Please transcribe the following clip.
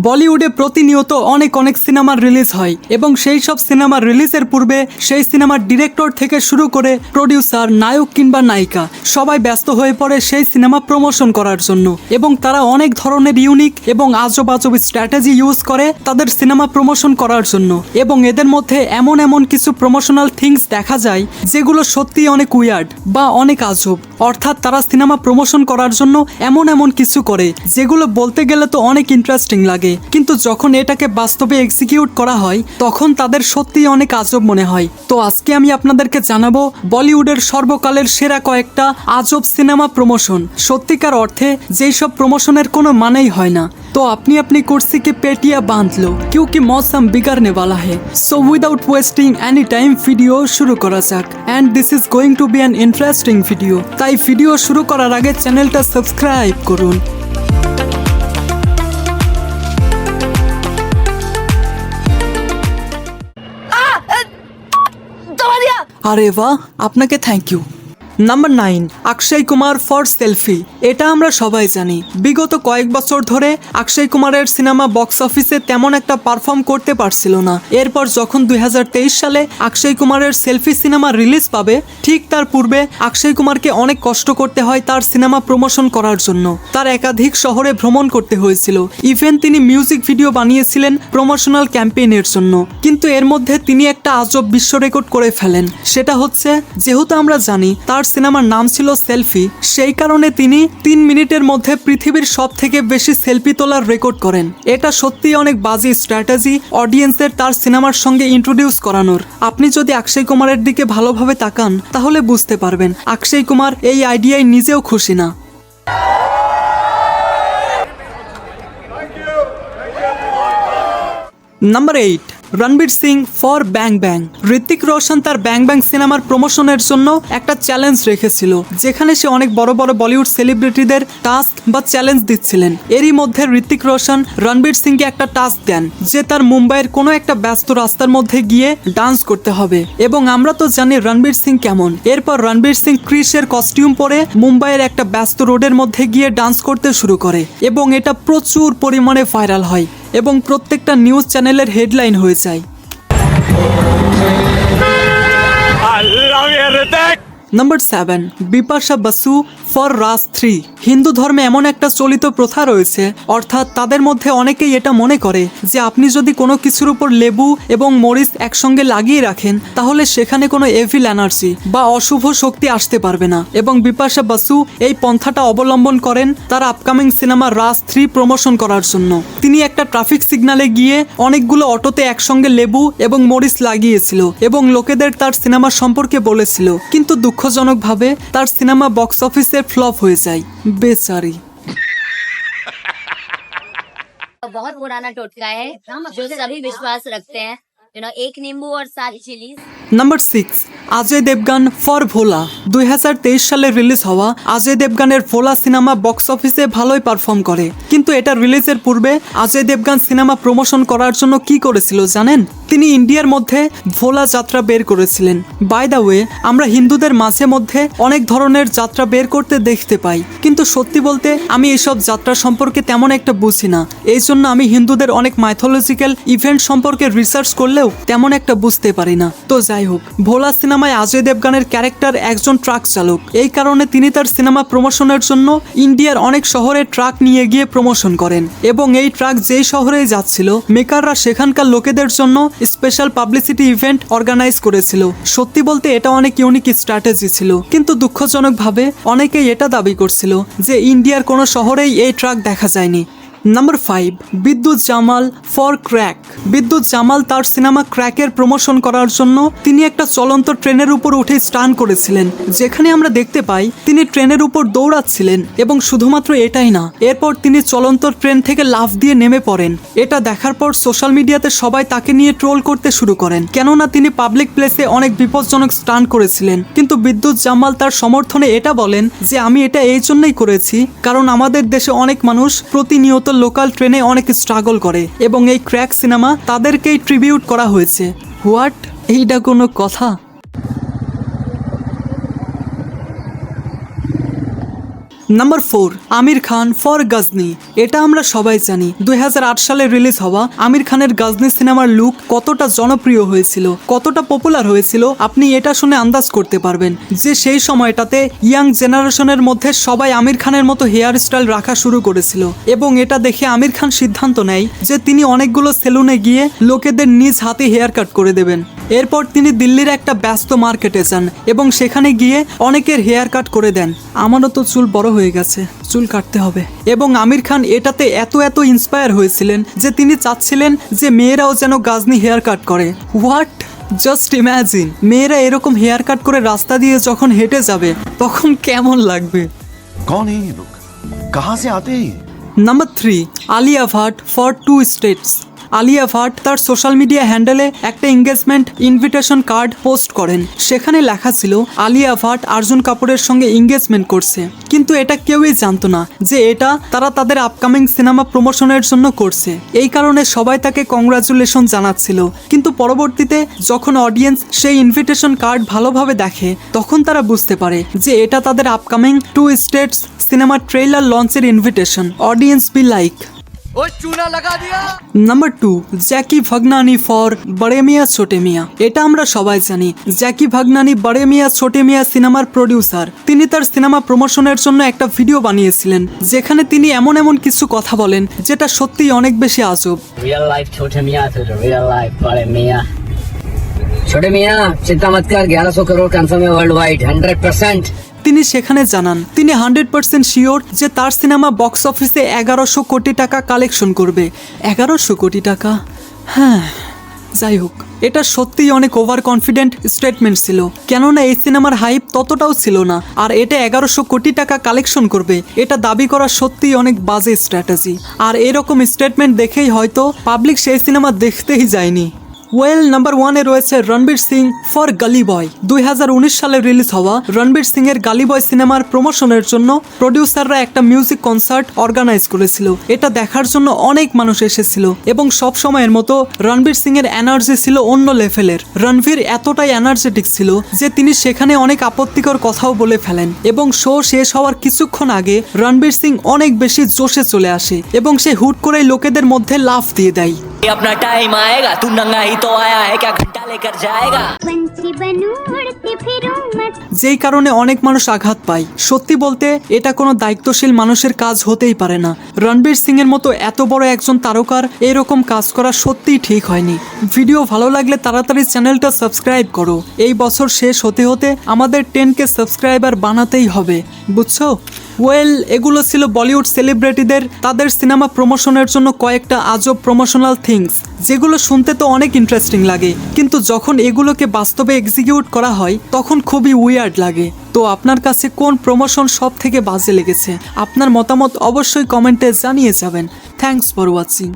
বলিউডে প্রতিনিয়ত অনেক সিনেমা রিলিজ হয় এবং সেই সব সিনেমা রিলিজের পূর্বে সেই সিনেমার ডিরেক্টর থেকে শুরু করে প্রডিউসার, নায়ক কিংবা নায়িকা সবাই ব্যস্ত হয়ে পড়ে সেই সিনেমা প্রমোশন করার জন্য এবং তারা অনেক ধরনের ইউনিক এবং আজব স্ট্র্যাটেজি ইউজ করে তাদের সিনেমা প্রমোশন করার জন্য। এবং এদের মধ্যে এমন কিছু প্রমোশনাল থিংস দেখা যায় যেগুলো সত্যি অনেক উইয়ার্ড বা অনেক আজব। অর্থাৎ তারা সিনেমা প্রমোশন করার জন্য এমন কিছু করে যেগুলো বলতে গেলে তো অনেক ইন্টারেস্টিং লাগে, কিন্তু যখন এটাকে বাস্তবে এক্সিকিউট করা হয় তখন তাদের সত্যি অনেক আজব মনে হয়। তো আজকে আমি আপনাদেরকে জানাবো বলিউডের সর্বকালের সেরা কয়েকটা আজব সিনেমা প্রমোশন, সত্যিকার অর্থে যেই সব প্রমোশনের কোনো মানেই হয় না। तो अपनी अपनी कुर्सी के पेटियां बांध लो क्योंकि मौसम बिगड़ने वाला है। So without wasting any time video शुरू करा जाक and this is going to be an interesting video. ताई वीडियो शुरू करार आगे चैनलটা সাবস্ক্রাইব করুন। আরে বাহ, আপনাকে thank you. Number 9, Akshay Kumar for selfie. এটা আমরা সবাই জানি বিগত কয়েক বছর ধরে অক্ষয় কুমারের সিনেমা বক্স অফিসে তেমন একটা পারফর্ম করতে পারছিল না। এরপর যখন 2023 সালে অক্ষয় কুমারের সেলফি সিনেমা রিলিজ পাবে, ঠিক তার পূর্বে অক্ষয় কুমারকে অনেক কষ্ট করতে হয় তার সিনেমা প্রমোশন করার জন্য। তার একাধিক শহরে ভ্রমণ করতে হয়েছিল, ইভেন তিনি মিউজিক ভিডিও বানিয়েছিলেন প্রমোশনাল ক্যাম্পেইনের জন্য। কিন্তু এর মধ্যে তিনি একটা আজব বিশ্ব রেকর্ড করে ফেলেন। সেটা হচ্ছে, যেহেতু আমরা জানি তার সিনেমার নাম ছিল সেলফি, সেই কারণে তিনি 3 মিনিটের মধ্যে পৃথিবীর সব থেকে বেশি সেলফি তোলার রেকর্ড করেন। এটা সত্যি অনেক বাজে স্ট্র্যাটেজি অডিয়েন্সের তার সিনেমার সঙ্গে ইন্ট্রোডিউস করানোর। আপনি যদি অক্ষয় কুমারের দিকে ভালোভাবে তাকান তাহলে বুঝতে পারবেন অক্ষয় কুমার এই আইডিয়ায় নিজেও খুশি না। নাম্বার 8, রণবীর সিং ফর ব্যাং ব্যাং। ঋত্বিক রোশন তার ব্যাং ব্যাং সিনেমার প্রমোশনের জন্য একটা চ্যালেঞ্জ রেখেছিল, যেখানে সে অনেক বড় বলিউড সেলিব্রিটিদের টাস্ক বা চ্যালেঞ্জ দিচ্ছিলেন। এরই মধ্যে ঋত্বিক রোশন রণবীর সিংকে একটা টাস্ক দেন যে তার মুম্বাইয়ের কোনো একটা ব্যস্ত রাস্তার মধ্যে গিয়ে ডান্স করতে হবে। এবং আমরা তো জানি রণবীর সিং কেমন। এরপর রণবীর সিং ক্রিসের কস্টিউম পরে মুম্বাইয়ের একটা ব্যস্ত রোডের মধ্যে গিয়ে ডান্স করতে শুরু করে এবং এটা প্রচুর পরিমাণে ভাইরাল হয় এবং প্রত্যেকটা নিউজ চ্যানেলের হেডলাইন হয়ে যায়। নাম্বার 7, বিপাশা বসু ফর রাজ 3। হিন্দু ধর্মে এমন একটা চলিত প্রথা রয়েছে, অর্থাৎ তাদের মধ্যে অনেকেই এটা মনে করে যে আপনি যদি কোনো কিছুর উপর লেবু এবং মরিচ একসঙ্গে লাগিয়ে রাখেন তাহলে সেখানে কোনো এভিল এনার্জি বা অশুভ শক্তি আসতে পারবে না। এবং বিপাশা বসু এই পন্থাটা অবলম্বন করেন তার আপকামিং সিনেমা রাজ 3 প্রমোশন করার জন্য। তিনি একটা ট্রাফিক সিগন্যালে গিয়ে অনেকগুলো অটোতে একসঙ্গে লেবু এবং মরিচ লাগিয়েছিল এবং লোকেদের তার সিনেমা সম্পর্কে বলেছিল, কিন্তু দুঃখজনকভাবে তার সিনেমা বক্স অফিসে फ्लॉप हो जाए। बेचारी बहुत पुराना टोटका है जो सभी विश्वास रखते हैं, एक नींबू और 7 chilli. Number 6, Ajay Devgan for Bholaa. 2023 সালে রিলিজ হওয়া অজয় দেবগানের ভোলা সিনেমা বক্স অফিসে ভালোই পারফর্ম করে, কিন্তু এটা রিলিজের পূর্বে অজয় দেবগান সিনেমা প্রমোশন করার জন্য কি করেছিল জানেন? তিনি ইন্ডিয়ার মধ্যে ভোলা যাত্রা বের করেছিলেন। বাই দ্য ওয়ে, আমরা হিন্দুদের মাঝে মধ্যে অনেক ধরনের যাত্রা বের করতে দেখতে পাই, কিন্তু সত্যি বলতে আমি এইসব যাত্রা সম্পর্কে তেমন একটা বুঝি না। এই জন্য আমি হিন্দুদের অনেক মাইথোলজিক্যাল ইভেন্ট সম্পর্কে রিসার্চ করলেও তেমন একটা বুঝতে পারি না। তো যাই হোক, ভোলা সিনেমায় অজয় দেবগানের ক্যারেক্টার একজন ট্রাক চালক। এই কারণে তিনি তার সিনেমা প্রমোশনের জন্য ইন্ডিয়ার অনেক শহরে ট্রাক নিয়ে গিয়ে প্রমোশন করেন এবং এই ট্রাক যেই শহরেই যাচ্ছিল মেকাররা সেখানকার লোকেদের জন্য স্পেশাল পাবলিসিটি ইভেন্ট অর্গানাইজ করেছিল। সত্যি বলতে এটা অনেক ইউনিক স্ট্র্যাটেজি ছিল, কিন্তু দুঃখজনকভাবে অনেকেই এটা দাবি করছিল যে ইন্ডিয়ার কোনো শহরেই এই ট্রাক দেখা যায়নি। নাম্বার 5, বিদ্যুৎ জামাল ফর ক্র্যাক। বিদ্যুৎ জামাল তার সিনেমা ক্র্যাকের প্রমোশন করার জন্য তিনি একটা চলন্ত ট্রেনের উপর উঠে স্টান করেছিলেন, যেখানে আমরা দেখতে পাই তিনি ট্রেনের উপর দৌড়াচ্ছিলেন এবং শুধুমাত্র এটাই না, এরপর তিনি চলন্ত ট্রেন থেকে লাফ দিয়ে নেমে পড়েন। এটা দেখার পর সোশ্যাল মিডিয়াতে সবাই তাকে নিয়ে ট্রোল করতে শুরু করেন, কেননা তিনি পাবলিক প্লেসে অনেক বিপজ্জনক স্টান করেছিলেন। কিন্তু বিদ্যুৎ জামাল তার সমর্থনে এটা বলেন যে আমি এটা এই জন্যই করেছি কারণ আমাদের দেশে অনেক মানুষ প্রতিনিয়ত লোকাল ট্রেনে অনেক স্ট্রাগল করে এবং এই ক্র্যাক সিনেমা তাদেরকেই ট্রিবিউট করা হয়েছে। হোয়াট, এইটা কোনো কথা? Number 4, Aamir Khan for Ghajini. এটা আমরা সবাই জানি 2008 সালে রিলিজ হওয়া আমির খানের গজনি সিনেমার লুক কতটা জনপ্রিয় হয়েছিল, কতটা পপুলার হয়েছিল আপনি এটা শুনে আন্দাজ করতে পারবেন যে সেই সময়টাতে ইয়াং জেনারেশনের মধ্যে সবাই আমির খানের মতো হেয়ার স্টাইল রাখা শুরু করেছিল এবং এটা দেখে আমির খান সিদ্ধান্ত নেয় যে তিনি অনেকগুলো সেলুনে গিয়ে লোকেদের নিজ হাতে হেয়ার কাট করে দেবেন। এরপর তিনি দিল্লির একটা ব্যস্ত মার্কেটে যান এবং সেখানে গিয়ে অনেকের হেয়ার কাট করে দেন। আমারও তো চুল বড় হয়ে গেছে, চুল কাটতে হবে। এবং আমির খান এটাতে এত ইন্সপায়ার হয়েছিলেন যে তিনি চাচ্ছিলেন যে মেয়েরাও যেন গজনি হেয়ার কাট করে। হোয়াট, জাস্ট ইম্যাজিন, মেয়েরা এরকম হেয়ার কাট করে রাস্তা দিয়ে যখন হেঁটে যাবে তখন কেমন লাগবে। कौन है ये लोग, कहाँ से आते हैं? Number 3, Alia Bhatt for 2 states. Alia Bhatt তার সোশ্যাল মিডিয়া হ্যান্ডেলে একটা এঙ্গেজমেন্ট ইনভিটেশন কার্ড পোস্ট করেন। সেখানে লেখা ছিল আলিয়া ভাট অর্জুন কাপুরের সঙ্গে এঙ্গেজমেন্ট করছে, কিন্তু এটা কেউই জানতো না যে এটা তারা তাদের আপকামিং সিনেমা প্রমোশনের জন্য করছে। এই কারণে সবাই তাকে কংগ্রাচুলেশন জানাচ্ছিল, কিন্তু পরবর্তীতে যখন অডিয়েন্স সেই ইনভিটেশন কার্ড ভালোভাবে দেখে তখন তারা বুঝতে পারে যে এটা তাদের আপকামিং 2 স্টেটস সিনেমা ট্রেইলার লঞ্চের invitation. Audience be like. Number 2, Jackky Bhagnani for Bade Miyan ছোটে মিয়া। এটা আমরা সবাই জানি জ্যাকি ভাগনানি বড়ে মিয়া ছোটে মিয়া সিনেমার প্রডিউসার। তিনি তার সিনেমা প্রমোশনের জন্য একটা ভিডিও বানিয়েছিলেন যেখানে তিনি এমন কিছু কথা বলেন যেটা সত্যিই অনেক বেশি আজব। रियल लाइफ छोटे मियाँ थे, रियल लाइफ बड़े मियाँ। छोटे मियाँ चिंता मत कर, 1100 करोड़ कन्फर्म है वर्ल्ड वाइड, 100%। তিনি সেখানে জানান তিনি 100% শিওর যে তার সিনেমা বক্স অফিসে 1100 কোটি টাকা কালেকশন করবে। 1100 কোটি টাকা, হ্যাঁ যাই হোক, এটা সত্যিই অনেক ওভার কনফিডেন্ট স্টেটমেন্ট ছিল, কেননা এই সিনেমার হাইপ ততটাও ছিল না। আর এটা 1100 কোটি টাকা কালেকশন করবে এটা দাবি করা সত্যিই অনেক বাজে স্ট্র্যাটেজি। আর এরকম স্টেটমেন্ট দেখেই হয়তো পাবলিক সেই সিনেমা দেখতেই যায়নি। ওয়েল, নাম্বার 1-এ রয়েছে রণবীর সিং ফর গালি বয়। 2019 সালে রিলিজ হওয়া রণবীর সিং এর গালি বয় সিনেমার প্রমোশনের জন্য প্রডিউসাররা একটা মিউজিক কনসার্ট অর্গানাইজ করেছিল। এটা দেখার জন্য অনেক মানুষ এসেছিল এবং সব সময়ের মতো রণবীর সিং এর এনার্জি ছিল অন্য লেভেলের। রণবীর এতটাই এনার্জেটিক ছিল যে তিনি সেখানে অনেক আপত্তিকর কথাও বলে ফেলেন এবং শো শেষ হওয়ার কিছুক্ষণ আগে রণবীর সিং অনেক বেশি জোশে চলে আসে এবং সে হুট করেই লোকেদের মধ্যে লাফ দিয়ে দেয়। अपना टाइम आएगा, तू नंगा ही तो आया है, क्या घंटा लेकर जाएगा। যেই কারণে অনেক মানুষ আঘাত পায়। সত্যি বলতে এটা কোনো দায়িত্বশীল মানুষের কাজ হতেই পারে না। রণবীর সিং এর মতো এত বড় একজন তারকার এরকম কাজ করা সত্যিই ঠিক হয়নি। ভিডিও ভালো লাগলে তাড়াতাড়ি চ্যানেলটা সাবস্ক্রাইব করো। এই বছর শেষ হতে হতে আমাদের 10K সাবস্ক্রাইবার বানাতেই হবে, বুঝছো? ওয়েল, এগুলো ছিল বলিউড সেলিব্রিটিদের তাদের সিনেমা প্রমোশনের জন্য কয়েকটা আজব প্রমোশনাল থিংস, যেগুলো শুনতে তো অনেক ইন্টারেস্টিং লাগে, কিন্তু যখন এগুলোকে বাস্তবে এক্সিকিউট করা হয় তখন খুবই উইয়ার্ড লাগে। তো আপনার কাছে কোন প্রমোশন সব থেকে বাজে লেগেছে? আপনার মতামত অবশ্যই কমেন্টে জানিয়ে যাবেন। Thanks for watching.